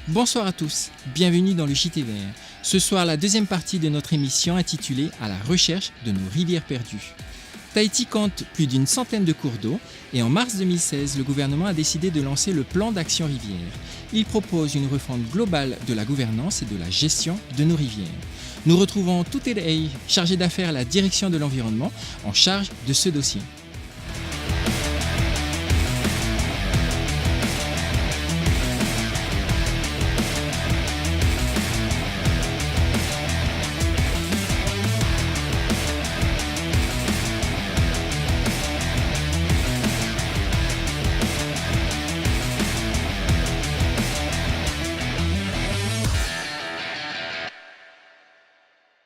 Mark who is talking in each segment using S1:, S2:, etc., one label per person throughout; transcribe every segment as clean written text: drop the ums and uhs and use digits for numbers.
S1: Bonsoir à tous, bienvenue dans le JT Vert. Ce soir, la deuxième partie de notre émission intitulée « À la recherche de nos rivières perdues ». Tahiti compte plus d'une centaine de cours d'eau et en mars 2016, le gouvernement a décidé de lancer le plan d'action rivière. Il propose une refonte globale de la gouvernance et de la gestion de nos rivières. Nous retrouvons Tutel Hay, chargé d'affaires à la direction de l'environnement, en charge de ce dossier.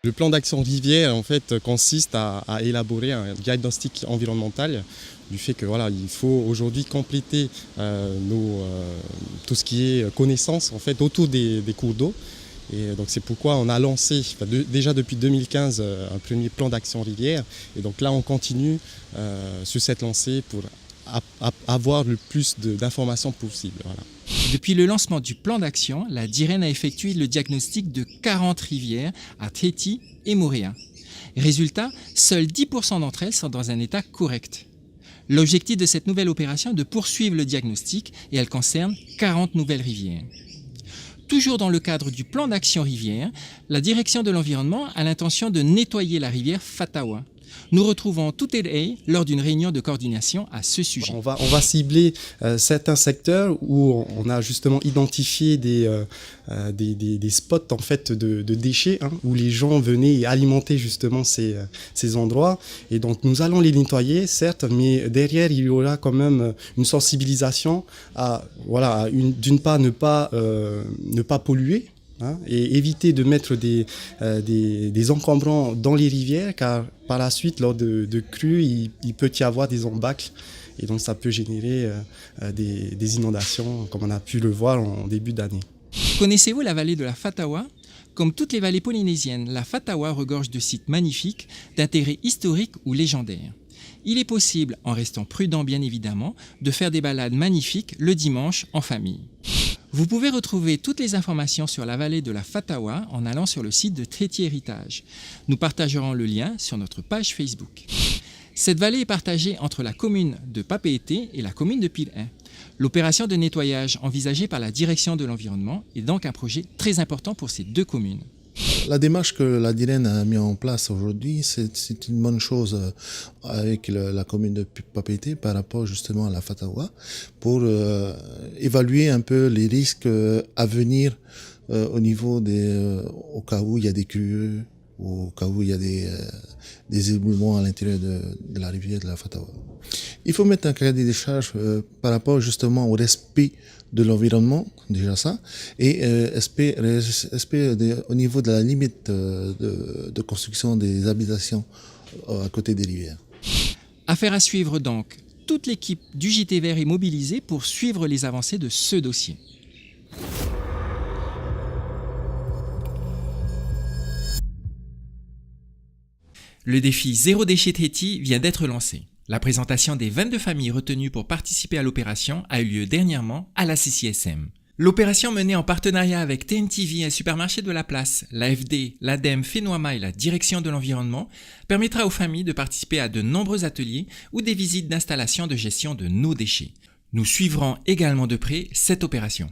S2: Le plan d'action rivière en fait consiste à élaborer un diagnostic environnemental du fait que il faut aujourd'hui compléter tout ce qui est connaissance en fait autour des cours d'eau. Et donc c'est pourquoi on a lancé déjà depuis 2015 un premier plan d'action rivière. Et donc là on continue sur cette lancée pour avoir le plus d'informations possible. Voilà.
S1: Depuis le lancement du plan d'action, la DIREN a effectué le diagnostic de 40 rivières à Tahiti et Moorea. Résultat, seuls 10% d'entre elles sont dans un état correct. L'objectif de cette nouvelle opération est de poursuivre le diagnostic et elle concerne 40 nouvelles rivières. Toujours dans le cadre du plan d'action rivière, la direction de l'environnement a l'intention de nettoyer la rivière Fatawa. Nous retrouvons Tutel Hay lors d'une réunion de coordination à ce sujet.
S2: On va cibler certains secteurs où on a justement identifié des spots en fait de déchets où les gens venaient alimenter justement ces endroits. Et donc nous allons les nettoyer, certes, mais derrière il y aura quand même une sensibilisation à d'une part ne pas polluer. Et éviter de mettre des encombrants dans les rivières, car par la suite, lors de crues, il peut y avoir des embâcles et donc ça peut générer des inondations, comme on a pu le voir en début d'année.
S1: Connaissez-vous la vallée de la Fatawa ? Comme toutes les vallées polynésiennes, la Fatawa regorge de sites magnifiques, d'intérêt historique ou légendaire. Il est possible, en restant prudent bien évidemment, de faire des balades magnifiques le dimanche en famille. Vous pouvez retrouver toutes les informations sur la vallée de la Fatawa en allant sur le site de Tahiti Héritage. Nous partagerons le lien sur notre page Facebook. Cette vallée est partagée entre la commune de Papeete et la commune de Pil'in. L'opération de nettoyage envisagée par la direction de l'environnement est donc un projet très important pour ces deux communes.
S3: La démarche que la DIREN a mis en place aujourd'hui, c'est une bonne chose avec la commune de Papeete par rapport justement à la Fatawa pour évaluer un peu les risques à venir au niveau au cas où il y a des crues, au cas où il y a des éboulements à l'intérieur de la rivière de la Fatawa. Il faut mettre un cahier des charges par rapport justement au respect de l'environnement, déjà ça, et respect au niveau de la limite de construction des habitations à côté des rivières.
S1: Affaire à suivre donc. Toute l'équipe du JT Vert est mobilisée pour suivre les avancées de ce dossier. Le défi Zéro déchet Tahiti vient d'être lancé. La présentation des 22 familles retenues pour participer à l'opération a eu lieu dernièrement à la CCSM. L'opération menée en partenariat avec TNTV, un supermarché de la place, l'AFD, l'ADEME, FENOAMA et la direction de l'environnement permettra aux familles de participer à de nombreux ateliers ou des visites d'installation de gestion de nos déchets. Nous suivrons également de près cette opération.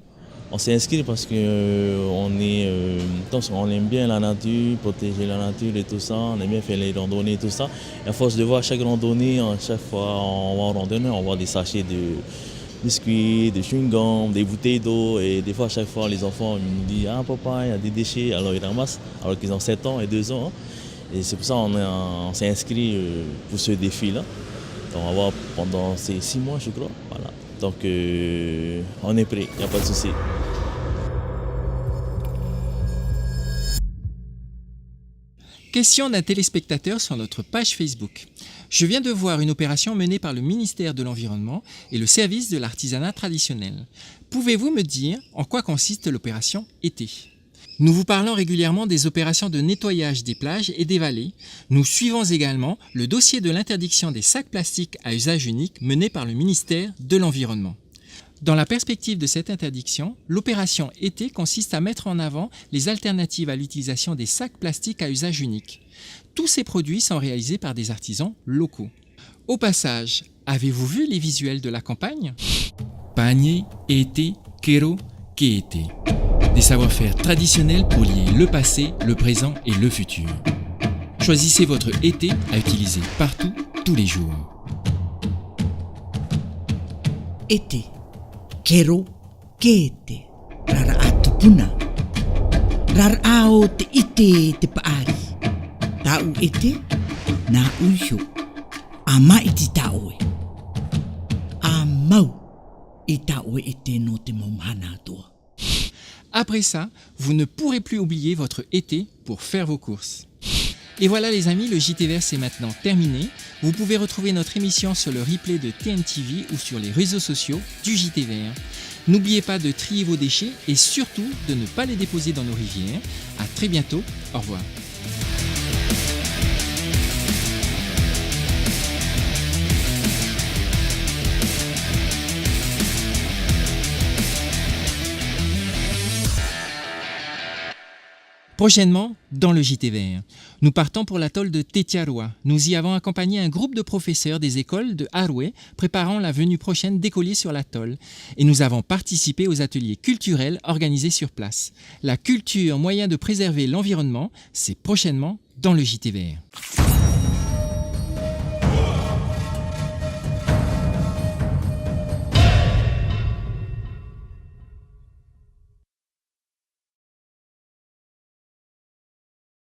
S4: On s'est inscrit parce qu'on aime bien la nature, protéger la nature et tout ça, on aime bien faire les randonnées et tout ça. Et à force de voir chaque randonnée, chaque fois on va en randonnée, on voit des sachets de biscuits, de chewing-gum, des bouteilles d'eau. Et des fois, à chaque fois, les enfants me disent « Ah papa, il y a des déchets », alors ils ramassent, alors qu'ils ont 7 ans et 2 ans. Et c'est pour ça qu'on s'est inscrit pour ce défi-là. Donc on va voir pendant ces 6 mois, je crois. Voilà. Donc on est prêt, il n'y a pas de souci.
S1: Question d'un téléspectateur sur notre page Facebook. Je viens de voir une opération menée par le ministère de l'Environnement et le service de l'artisanat traditionnel. Pouvez-vous me dire en quoi consiste l'opération été ? Nous vous parlons régulièrement des opérations de nettoyage des plages et des vallées. Nous suivons également le dossier de l'interdiction des sacs plastiques à usage unique mené par le ministère de l'Environnement. Dans la perspective de cette interdiction, l'opération été consiste à mettre en avant les alternatives à l'utilisation des sacs plastiques à usage unique. Tous ces produits sont réalisés par des artisans locaux. Au passage, avez-vous vu les visuels de la campagne ? Panier, été, kero, keete. Des savoir-faire traditionnels pour lier le passé, le présent et le futur. Choisissez votre été à utiliser partout, tous les jours.
S5: Été, kero, keete, rara atupuna. Rarao te ite te paari. Tau ete, na uisho. Ama iti taoe. Amau itaoe ete no te momhana toa.
S1: Après ça, vous ne pourrez plus oublier votre été pour faire vos courses. Et voilà les amis, le JT Vert c'est maintenant terminé. Vous pouvez retrouver notre émission sur le replay de TNTV ou sur les réseaux sociaux du JT Vert. N'oubliez pas de trier vos déchets et surtout de ne pas les déposer dans nos rivières. À très bientôt, au revoir. Prochainement, dans le JT Vert, nous partons pour l'atoll de Tetiaroa. Nous y avons accompagné un groupe de professeurs des écoles de Aroué préparant la venue prochaine d'écoliers sur l'atoll. Et nous avons participé aux ateliers culturels organisés sur place. La culture, moyen de préserver l'environnement, c'est prochainement dans le JT Vert.